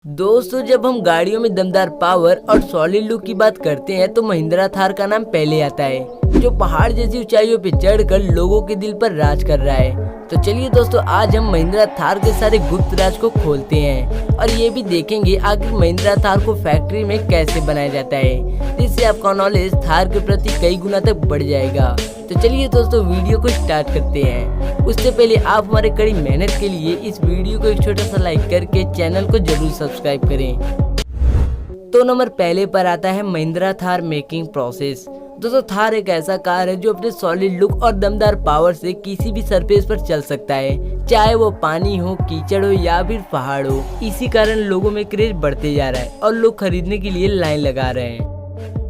दोस्तों, जब हम गाड़ियों में दमदार पावर और सॉलिड लुक की बात करते हैं तो महिंद्रा थार का नाम पहले आता है, जो पहाड़ जैसी ऊंचाइयों पर चढ़कर लोगों के दिल पर राज कर रहा है। तो चलिए दोस्तों, आज हम महिंद्रा थार के सारे गुप्त राज को खोलते हैं और ये भी देखेंगे आखिर महिंद्रा थार को फैक्ट्री में कैसे बनाया जाता है, जिससे आपका नॉलेज थार के प्रति कई गुना तक बढ़ जाएगा। तो चलिए दोस्तों, वीडियो को स्टार्ट करते हैं। उससे पहले आप हमारे कड़ी मेहनत के लिए इस वीडियो को एक छोटा सा लाइक करके चैनल को जरूर सब्सक्राइब करें। तो नंबर पहले पर आता है महिंद्रा थार मेकिंग प्रोसेस। दोस्तों, थार एक ऐसा कार है जो अपने सॉलिड लुक और दमदार पावर से किसी भी सरफेस पर चल सकता है, चाहे वो पानी हो, कीचड़ हो या फिर पहाड़ हो। इसी कारण लोगों में क्रेज बढ़ते जा रहा है और लोग खरीदने के लिए लाइन लगा रहे हैं।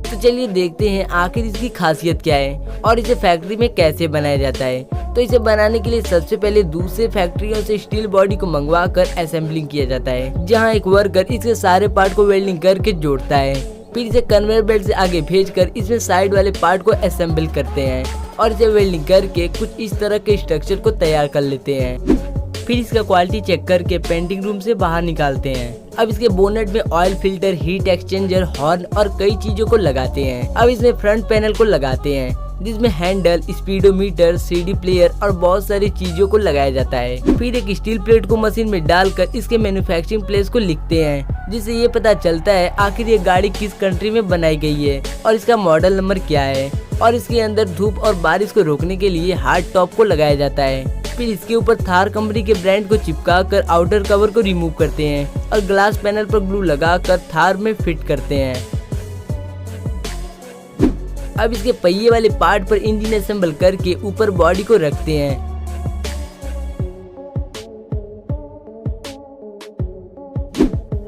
तो चलिए देखते हैं आखिर इसकी खासियत क्या है और इसे फैक्ट्री में कैसे बनाया जाता है। तो इसे बनाने के लिए सबसे पहले दूसरे फैक्ट्रियों से स्टील बॉडी को मंगवा कर असेंबलिंग किया जाता है, जहां एक वर्कर इसके सारे पार्ट को वेल्डिंग करके जोड़ता है। फिर इसे कन्वेयर बेल्ट से आगे भेजकर इसमें साइड वाले पार्ट को असेंबल करते हैं और इसे वेल्डिंग करके कुछ इस तरह के स्ट्रक्चर को तैयार कर लेते हैं। फिर इसका क्वालिटी चेक करके पेंटिंग रूम से बाहर निकालते हैं। अब इसके बोनेट में oil filter, heat exchanger, horn और कई चीजों को लगाते हैं। अब इसमें फ्रंट पैनल को लगाते हैं, जिसमें हैंडल, स्पीडोमीटर, सीडी प्लेयर और बहुत सारी चीजों को लगाया जाता है। फिर एक स्टील प्लेट को मशीन में डालकर इसके मैन्युफैक्चरिंग प्लेस को लिखते हैं, जिससे ये पता चलता है आखिर ये गाड़ी किस कंट्री में बनाई गई है और इसका मॉडल नंबर क्या है। और इसके अंदर धूप और बारिश को रोकने के लिए हार्ड टॉप को लगाया जाता है। फिर इसके ऊपर थार कंपनी के ब्रांड को चिपका कर आउटर कवर को रिमूव करते हैं और ग्लास पैनल पर ग्लू लगाकर थार में फिट करते हैं। अब इसके पहिए वाले पार्ट पर इंजन असेंबल करके ऊपर बॉडी को रखते हैं।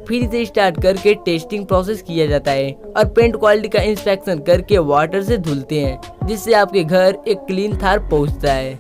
फिर इसे स्टार्ट करके टेस्टिंग प्रोसेस किया जाता है और पेंट क्वालिटी का इंस्पेक्शन करके वाटर से धुलते हैं, जिससे आपके घर एक क्लीन थार पहुंचता है।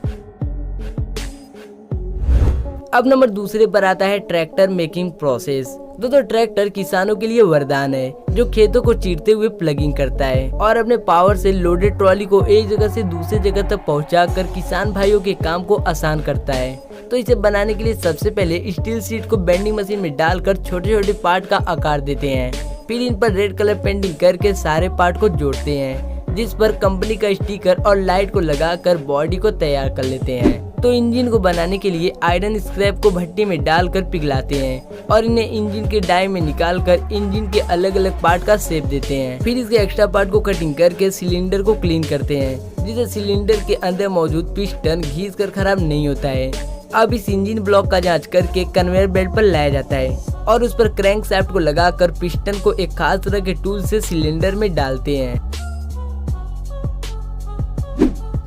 अब नंबर दूसरे पर आता है ट्रैक्टर मेकिंग प्रोसेस। दोस्तों, ट्रैक्टर किसानों के लिए वरदान है, जो खेतों को चीरते हुए प्लगिंग करता है और अपने पावर से लोडेड ट्रॉली को एक जगह से दूसरी जगह तक पहुंचाकर किसान भाइयों के काम को आसान करता है। तो इसे बनाने के लिए सबसे पहले स्टील शीट को बेंडिंग मशीन में डालकर छोटे छोटे पार्ट का आकार देते हैं। फिर इन पर रेड कलर पेंटिंग करके सारे पार्ट को जोड़ते हैं, जिस पर कंपनी का स्टिकर और लाइट को लगाकर बॉडी को तैयार कर लेते हैं। तो इंजन को बनाने के लिए आयरन स्क्रैप को भट्टी में डालकर पिघलाते हैं और इन्हें इंजन के डाई में निकालकर इंजन के अलग अलग पार्ट का शेप देते हैं। फिर इसके एक्स्ट्रा पार्ट को कटिंग करके सिलेंडर को क्लीन करते हैं, जिससे सिलेंडर के अंदर मौजूद पिस्टन घिसकर खराब नहीं होता है। अब इस इंजन ब्लॉक का जांच करके कन्वेयर बेल्ट पर लाया जाता है और उस पर क्रैंक शाफ्ट को लगाकर पिस्टन को एक खास तरह के टूल से सिलेंडर में डालते हैं।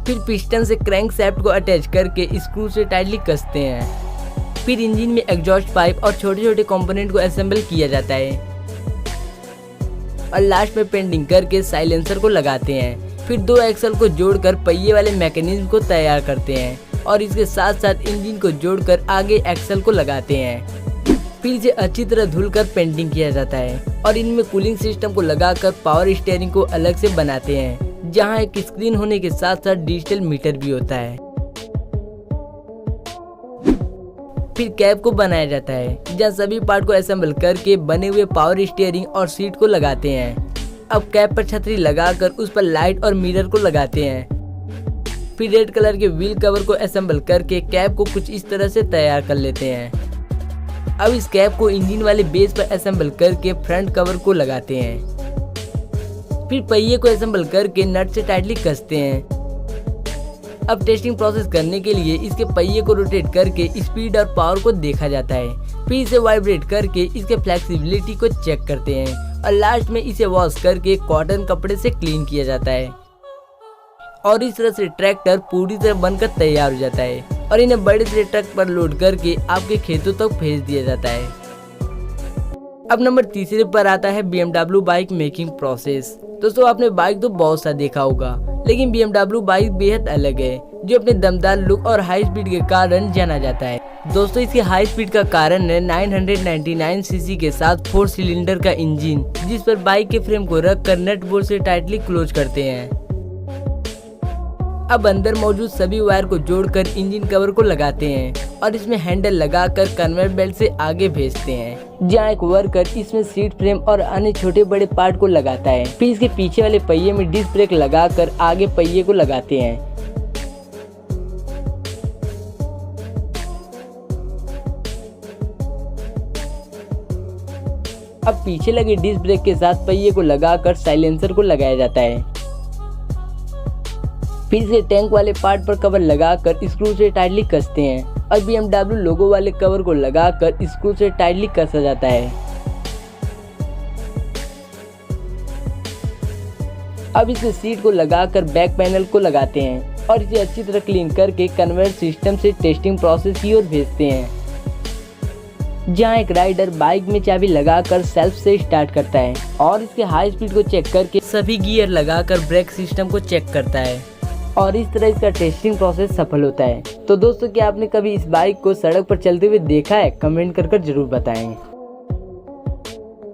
फिर पिस्टन से क्रैंक शाफ्ट को अटैच करके स्क्रू से टाइटली कसते हैं। फिर इंजन में एग्जॉस्ट पाइप और छोटे छोटे कंपोनेंट को असेंबल किया जाता है और लास्ट में पेंटिंग करके साइलेंसर को लगाते हैं। फिर दो एक्सल को जोड़कर पहिए वाले मैकेनिज्म को तैयार करते हैं और इसके साथ साथ इंजन को जोड़कर आगे एक्सल को लगाते हैं। फिर इसे अच्छी तरह धुलकर पेंटिंग किया जाता है और इनमें कूलिंग सिस्टम को लगाकर पावर स्टीयरिंग को अलग से बनाते हैं, जहां एक स्क्रीन होने के साथ साथ डिजिटल मीटर भी होता है। फिर कैप को बनाया जाता है, जहां सभी पार्ट को असेंबल करके बने हुए पावर स्टीयरिंग और सीट को लगाते हैं। अब कैप पर छतरी लगाकर उस पर लाइट और मिरर को लगाते हैं। फिर रेड कलर के व्हील कवर को असेंबल करके कैप को कुछ इस तरह से तैयार कर लेते हैं। अब इस कैप को इंजन वाले बेस पर असेंबल करके फ्रंट कवर को लगाते हैं। फिर पहिए को असेंबल करके नट से टाइटली कसते हैं। अब टेस्टिंग प्रोसेस करने के लिए इसके पहिए को रोटेट करके स्पीड और पावर को देखा जाता है। फिर इसे वाइब्रेट करके इसके फ्लेक्सिबिलिटी को चेक करते हैं और लास्ट में इसे वॉश करके कॉटन कपड़े से क्लीन किया जाता है और इस तरह से ट्रैक्टर पूरी तरह बनकर तैयार हो जाता है और इन्हें बड़े से ट्रक पर लोड करके आपके खेतों तक भेज दिया जाता है। अब नंबर तीसरे पर आता है BMW बाइक मेकिंग प्रोसेस। दोस्तों, आपने बाइक तो बहुत सा देखा होगा, लेकिन BMW बाइक बेहद अलग है, जो अपने दमदार लुक और हाई स्पीड के कारण जाना जाता है। दोस्तों, इसके हाई स्पीड का कारण है 999 सीसी के साथ 4 सिलेंडर का इंजन, जिस पर बाइक के फ्रेम को रखकर नट बोल्ट से टाइटली क्लोज करते हैं। अब अंदर मौजूद सभी वायर को जोड़कर इंजन कवर को लगाते हैं और इसमें हैंडल लगाकर कन्वेयर बेल्ट से आगे भेजते हैं, जहाँ एक वर्कर इसमें सीट फ्रेम और अन्य छोटे बड़े पार्ट को लगाता है। फिर इसके पीछे वाले पहिए में डिस्क ब्रेक लगाकर आगे पहिए को लगाते हैं। अब पीछे लगे डिस्क ब्रेक के साथ पहिए को लगाकर साइलेंसर को लगाया जाता है। फिर से टैंक वाले पार्ट पर कवर लगाकर स्क्रू से टाइटली कसते हैं और BMW लोगो वाले कवर को लगाकर स्क्रू से टाइटली कसा जाता है। अब इसे सीट को लगाकर बैक पैनल को लगाते हैं और इसे अच्छी तरह क्लीन करके कन्वेयर सिस्टम से टेस्टिंग प्रोसेस की ओर भेजते हैं, जहाँ एक राइडर बाइक में चाबी लगाकर सेल्फ से स्टार्ट करता है और इसके हाई स्पीड को चेक करके सभी गियर लगाकर ब्रेक सिस्टम को चेक करता है और इस तरह इसका टेस्टिंग प्रोसेस सफल होता है। तो दोस्तों, क्या आपने कभी इस बाइक को सड़क पर चलते हुए देखा है? कमेंट कर जरूर बताएं।